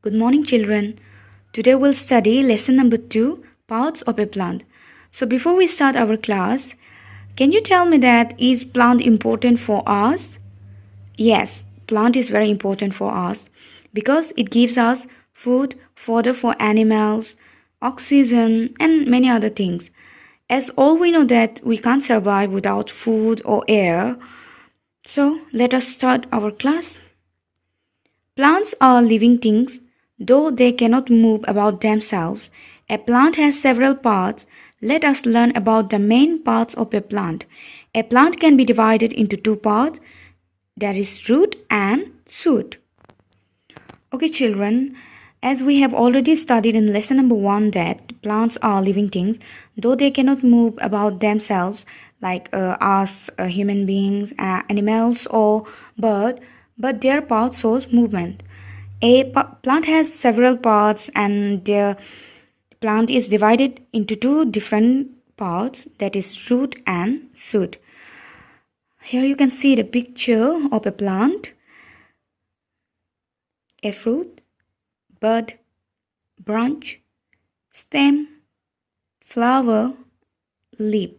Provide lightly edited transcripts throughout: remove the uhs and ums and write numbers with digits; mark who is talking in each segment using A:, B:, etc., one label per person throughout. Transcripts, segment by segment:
A: Good morning, children. Today we'll study lesson number 2, parts of a plant. So before we start our class, can you tell me that is plant important for us? Yes, plant is very important for us because it gives us food, fodder for animals, oxygen and many other things. As all we know that we can't survive without food or air. So let us start our class. Plants are living things, though they cannot move about themselves. A plant has several parts. Let us learn about the main parts of a plant. A plant can be divided into two parts, that is root and shoot. Okay, children, as we have already studied in lesson number 1 that plants are living things, though they cannot move about themselves like us, human beings, animals or bird, but their part shows movement. Plant has several parts and the plant is divided into two different parts, that is root and shoot. Here you can see the picture of a plant, a fruit, bud, branch, stem, flower, leaf.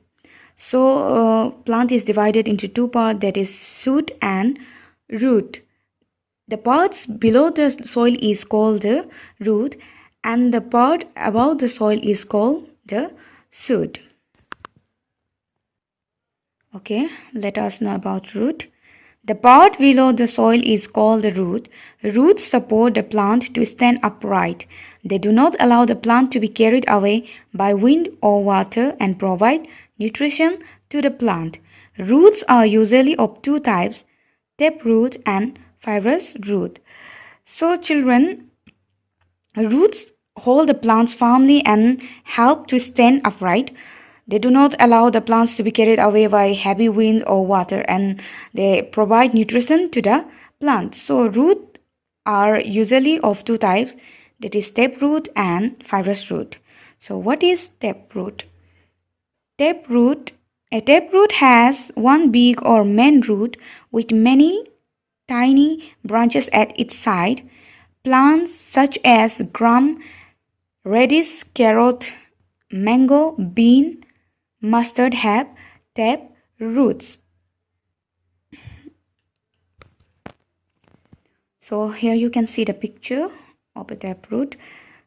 A: So plant is divided into two parts, that is shoot and root. The parts below the soil is called the root and the part above the soil is called the shoot. Okay, let us know about root. The part below the soil is called the root. Roots support the plant to stand upright. They do not allow the plant to be carried away by wind or water and provide nutrition to the plant. Roots are usually of two types, taproot and fibrous root. So children, roots hold the plants firmly and help to stand upright. They do not allow the plants to be carried away by heavy wind or water, and they provide nutrition to the plant. So roots are usually of two types, that is taproot and fibrous root. So what is taproot? A taproot has one big or main root with many tiny branches at its side. Plants such as gram, radish, carrot, mango, bean, mustard have tap roots. So here you can see the picture of a taproot.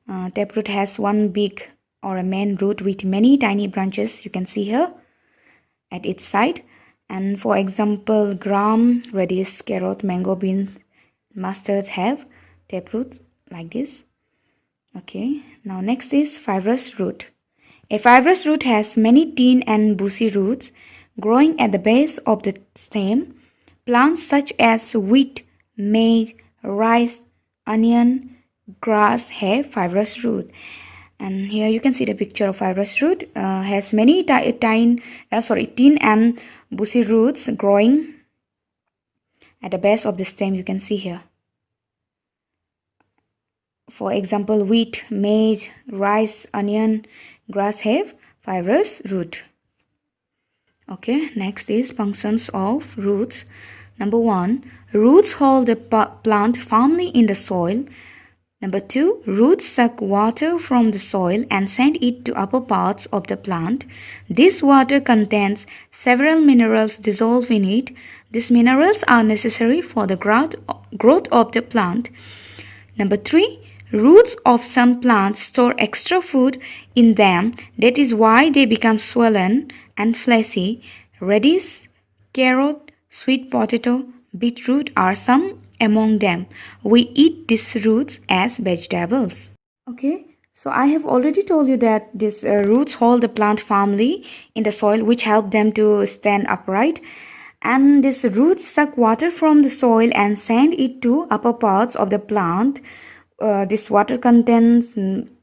A: Taproot has one big or a main root with many tiny branches, you can see here at its side. And for example, gram, radish, carrot, mango, beans, mustards have taproot like this. Okay, now next is fibrous root. A fibrous root has many thin and bushy roots growing at the base of the stem. Plants such as wheat, maize, rice, onion, grass have fibrous root. And here you can see the picture of fibrous root. Has many thin and bushy roots growing at the base of the stem, you can see here. For example, wheat, maize, rice, onion, grass have fibrous root. Okay, next is functions of roots. Number 1, roots hold the plant firmly in the soil. Number 2, roots suck water from the soil and send it to upper parts of the plant. This water contains several minerals dissolved in it. These minerals are necessary for the growth of the plant. Number 3, roots of some plants store extra food in them. That is why they become swollen and fleshy. Radish, carrot, sweet potato, beetroot are some among them. We eat these roots as vegetables. Okay, so I have already told you that these roots hold the plant firmly in the soil, which help them to stand upright. And these roots suck water from the soil and send it to upper parts of the plant. This water contains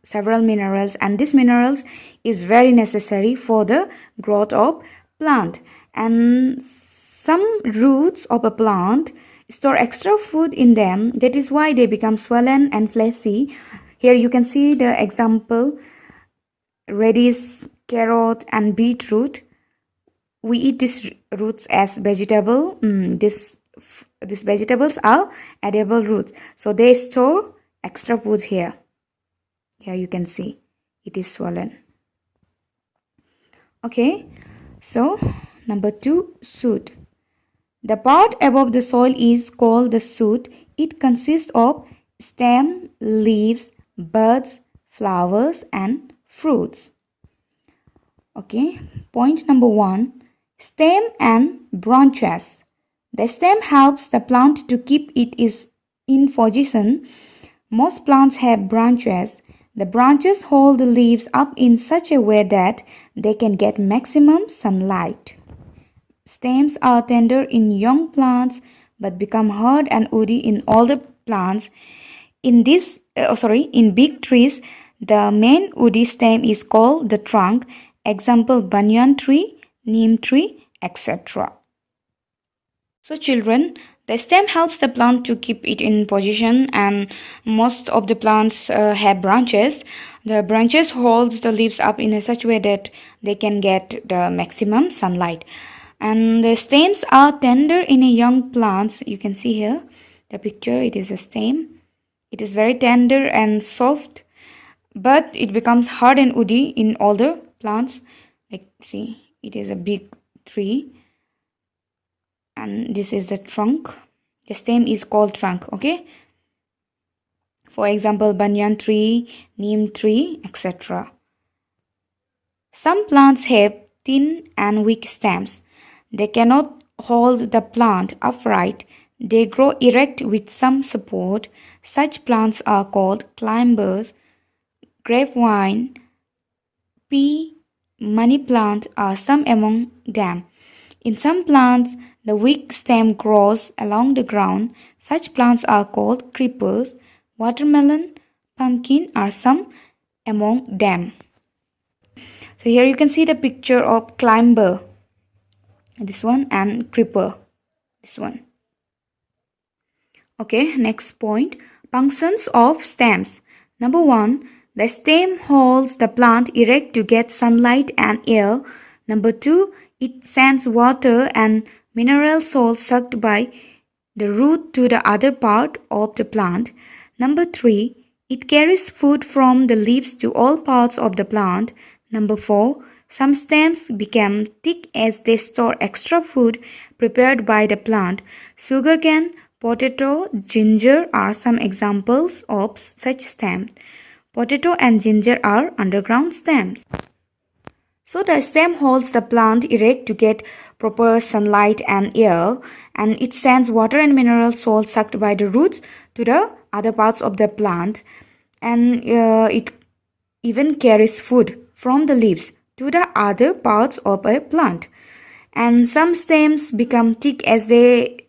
A: several minerals, and these minerals is very necessary for the growth of plant. And some roots of a plant store extra food in them. That is why they become swollen and fleshy. Here you can see the example, radish, carrot and beetroot. We eat these roots as vegetable. These vegetables are edible roots. So they store extra food here. Here you can see it is swollen. Okay, so number 2, shoot. The part above the soil is called the shoot. It consists of stem, leaves, buds, flowers and fruits. Okay, point number 1, stem and branches. The stem helps the plant to keep it in position. Most plants have branches. The branches hold the leaves up in such a way that they can get maximum sunlight. Stems are tender in young plants but become hard and woody in older plants. In big trees, the main woody stem is called the trunk. Example, banyan tree, neem tree, etc. So children, the stem helps the plant to keep it in position, and most of the plants have branches. The branches hold the leaves up in such a way that they can get the maximum sunlight. And the stems are tender in a young plants. You can see here the picture, it is a stem. It is very tender and soft, but it becomes hard and woody in older plants. Like, see, it is a big tree. And this is the trunk. The stem is called trunk. Okay, for example, banyan tree, neem tree, etc. Some plants have thin and weak stems. They cannot hold the plant upright. They grow erect with some support. Such plants are called climbers. Grapevine, pea, money plant are some among them. In some plants, the weak stem grows along the ground. Such plants are called creepers. Watermelon, pumpkin are some among them. So here you can see the picture of climber, this one, and creeper, this one. Okay, next point, functions of stems. Number 1, the stem holds the plant erect to get sunlight and air. Number 2, it sends water and mineral salts sucked by the root to the other part of the plant. Number 3, it carries food from the leaves to all parts of the plant. Number 4, some stems become thick as they store extra food prepared by the plant. Sugarcane, potato, ginger are some examples of such stems. Potato and ginger are underground stems. So the stem holds the plant erect to get proper sunlight and air, and it sends water and mineral salts sucked by the roots to the other parts of the plant, and it even carries food from the leaves to the other parts of a plant. And some stems become thick as they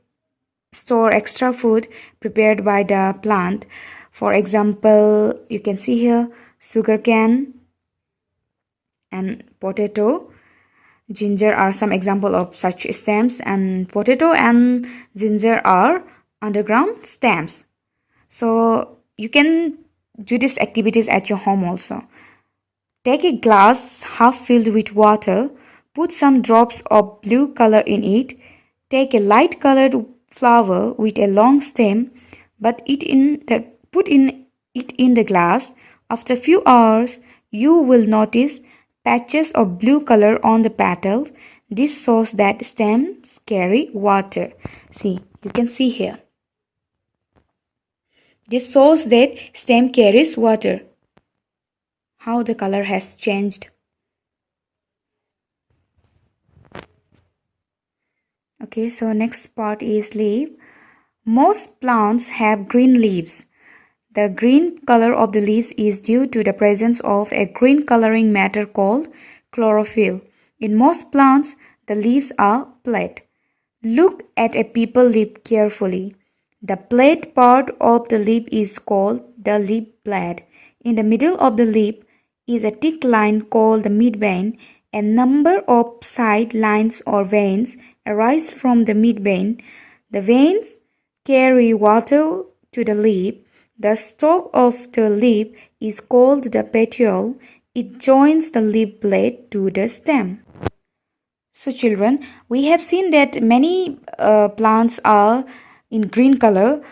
A: store extra food prepared by the plant. For example, you can see here sugarcane and potato. Ginger are some example of such stems, and potato and ginger are underground stems. So you can do these activities at your home also. Take a glass half filled with water, put some drops of blue color in it. Take a light colored flower with a long stem, put it in the glass. After a few hours, you will notice patches of blue color on the petals. This shows that stems carry water. See, you can see here. This shows that stem carries water. How the color has changed. Okay, so next part is leaf. Most plants have green leaves. The green color of the leaves is due to the presence of a green coloring matter called chlorophyll. In most plants, the leaves are plate. Look at a peepal leaf carefully. The plate part of the leaf is called the leaf blade. In the middle of the leaf is a thick line called the midvein. A number of side lines or veins arise from the midvein. The veins carry water to the leaf. The stalk of the leaf is called the petiole. It joins the leaf blade to the stem. So children, we have seen that many plants are in green color.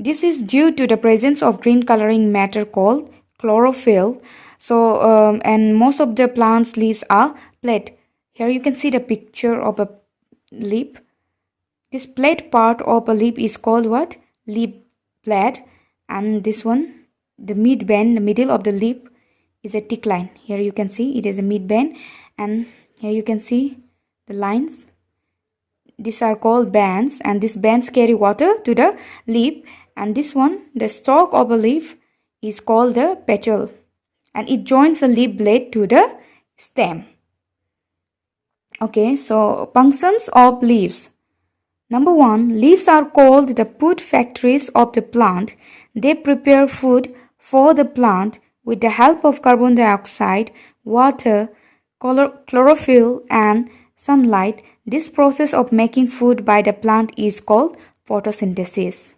A: This is due to the presence of green coloring matter called chlorophyll. So, and most of the plant's leaves are plate. Here you can see the picture of a leaf. This plate part of a leaf is called what? Leaf plate. And this one, the mid band, the middle of the leaf is a thick line. Here you can see it is a mid band, and here you can see the lines. These are called bands, and these bands carry water to the leaf. And this one, the stalk of a leaf, is called the petal, and it joins the leaf blade to the stem. Okay, so functions of leaves. Number 1, leaves are called the food factories of the plant. They prepare food for the plant with the help of carbon dioxide, water, chlorophyll, and sunlight. This process of making food by the plant is called photosynthesis.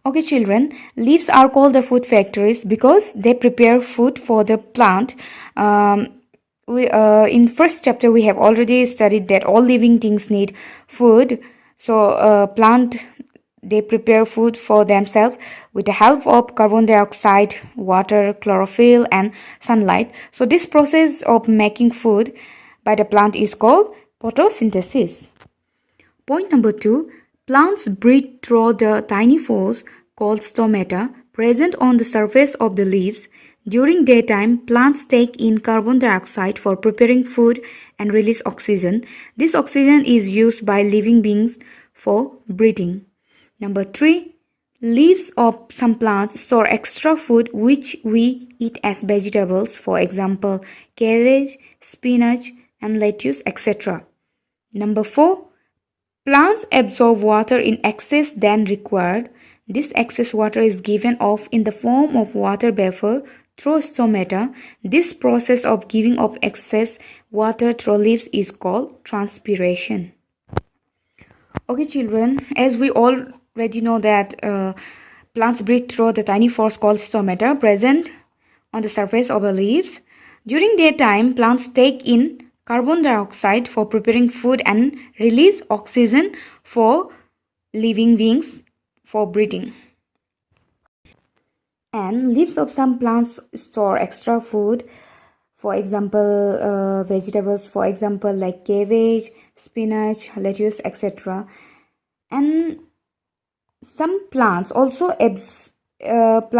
A: Okay, children, leaves are called the food factories because they prepare food for the plant. In first chapter, we have already studied that all living things need food. So, plant, they prepare food for themselves with the help of carbon dioxide, water, chlorophyll, and sunlight. So, this process of making food by the plant is called photosynthesis. Point number 2, plants breathe through the tiny pores called stomata present on the surface of the leaves. During daytime, plants take in carbon dioxide for preparing food and release oxygen. This oxygen is used by living beings for breathing. Number 3, leaves of some plants store extra food which we eat as vegetables, for example, cabbage, spinach, and lettuce, etc. Number 4, plants absorb water in excess than required. This excess water is given off in the form of water vapor through stomata. This process of giving off excess water through leaves is called transpiration. Okay, children, as we already know that plants breathe through the tiny pores called stomata present on the surface of the leaves. During daytime, plants take in carbon dioxide for preparing food and release oxygen for living beings for breathing. And leaves of some plants store extra food, for example, vegetables, for example, like cabbage, spinach, lettuce, etc. And some plants also absorb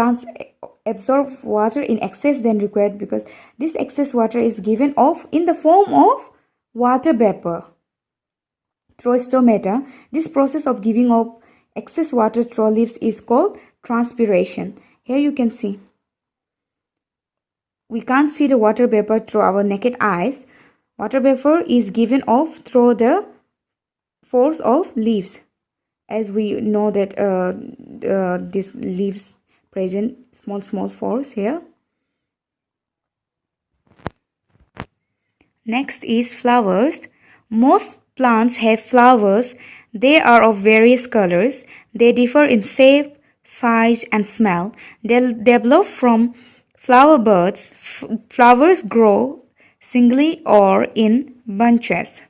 A: water in excess than required because this excess water is given off in the form of water vapor through stomata. This process of giving off excess water through leaves is called transpiration. Here you can see. We can't see the water vapor through our naked eyes. Water vapor is given off through the force of leaves. As we know that these leaves present small pores here. Next is flowers. Most plants have flowers. They are of various colors. They differ in shape, size, and smell. They develop from flower buds. Flowers grow singly or in bunches.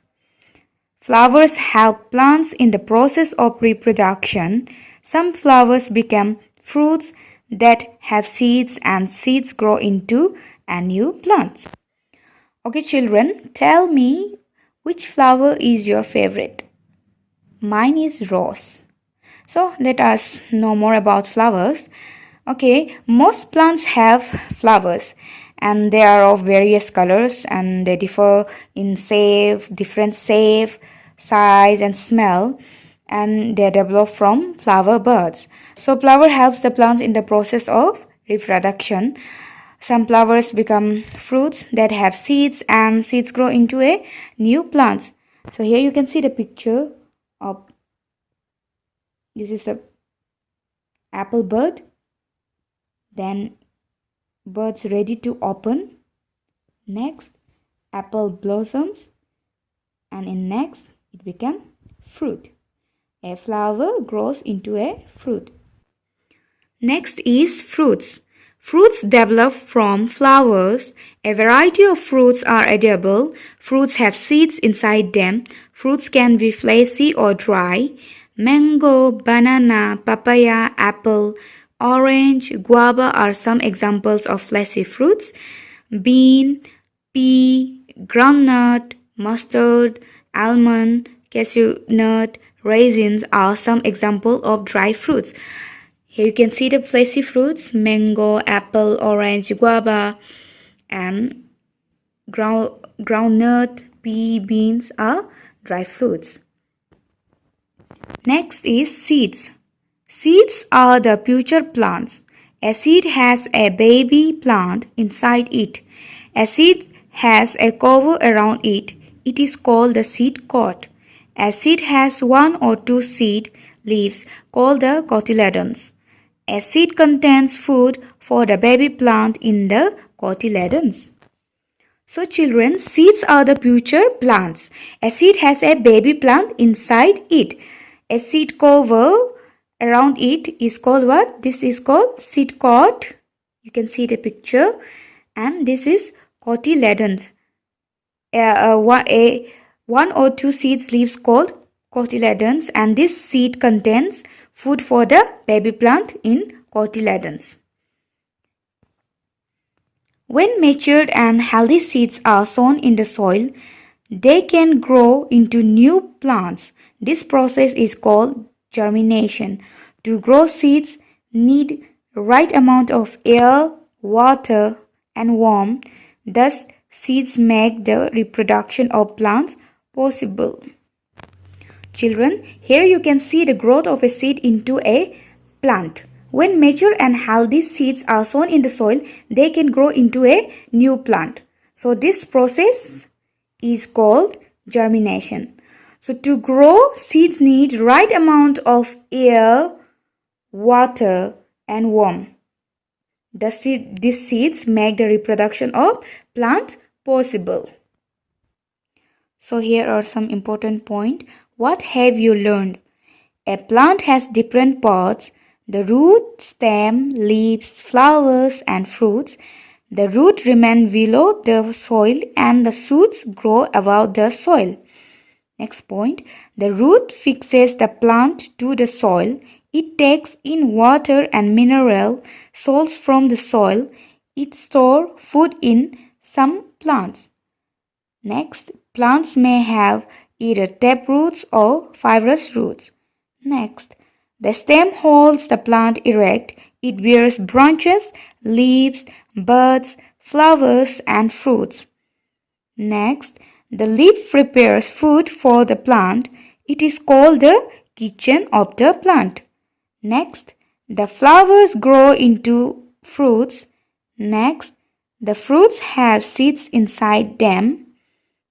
A: Flowers help plants in the process of reproduction. Some flowers become fruits that have seeds, and seeds grow into a new plant. Okay, children, tell me which flower is your favorite? Mine is rose. So let us know more about flowers. Okay, most plants have flowers and they are of various colors and they differ in different shape, size and smell, and they develop from flower buds. So flower helps the plants in the process of reproduction. Some flowers become fruits that have seeds and seeds grow into a new plant. So here you can see the picture of this is a apple bud. Then buds ready to open. Next apple blossoms, and in next it becomes fruit. A flower grows into a fruit. Next is fruits. Fruits develop from flowers. A variety of fruits are edible. Fruits have seeds inside them. Fruits can be fleshy or dry. Mango, banana, papaya, apple, orange, guava are some examples of fleshy fruits. Bean, pea, groundnut, mustard, almond, cashew nut, raisins are some examples of dry fruits. Here you can see the fleshy fruits: mango, apple, orange, guava, and groundnut, pea, beans are dry fruits. Next is seeds. Seeds are the future plants. A seed has a baby plant inside it. A seed has a cover around it. It is called the seed coat. A seed has one or two seed leaves called the cotyledons. A seed contains food for the baby plant in the cotyledons. So children, seeds are the future plants. A seed has a baby plant inside it. A seed cover around it is called what? This is called seed coat. You can see the picture. And this is cotyledons. One or two seeds leaves called cotyledons, and this seed contains food for the baby plant in cotyledons. When matured and healthy seeds are sown in the soil, they can grow into new plants. This process is called germination. To grow seeds need right amount of air, water, and warmth. Thus, seeds make the reproduction of plants possible. Children, here you can see the growth of a seed into a plant. When mature and healthy seeds are sown in the soil, they can grow into a new plant. So this process is called germination. So to grow, seeds need right amount of air, water, and warmth. These seeds make the reproduction of plants possible. So here are some important points. What have you learned? A plant has different parts: the root, stem, leaves, flowers, and fruits. The root remains below the soil and the shoots grow above the soil. Next point, the root fixes the plant to the soil. It takes in water and mineral salts from the soil. It stores food in some plants. Next, plants may have either tap roots or fibrous roots. Next, the stem holds the plant erect. It bears branches, leaves, buds, flowers, and fruits. Next, the leaf prepares food for the plant. It is called the kitchen of the plant. Next, the flowers grow into fruits. Next, the fruits have seeds inside them.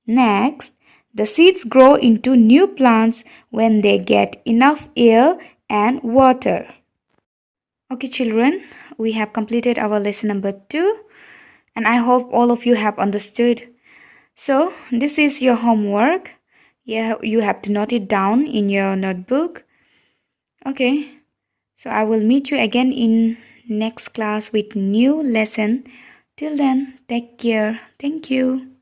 A: Next, the seeds grow into new plants when they get enough air and water. Okay children, we have completed our lesson number 2, and I hope all of you have understood. So this is your homework. Yeah, you have to note it down in your notebook. Okay, so I will meet you again in next class with new lesson. Till then, take care. Thank you.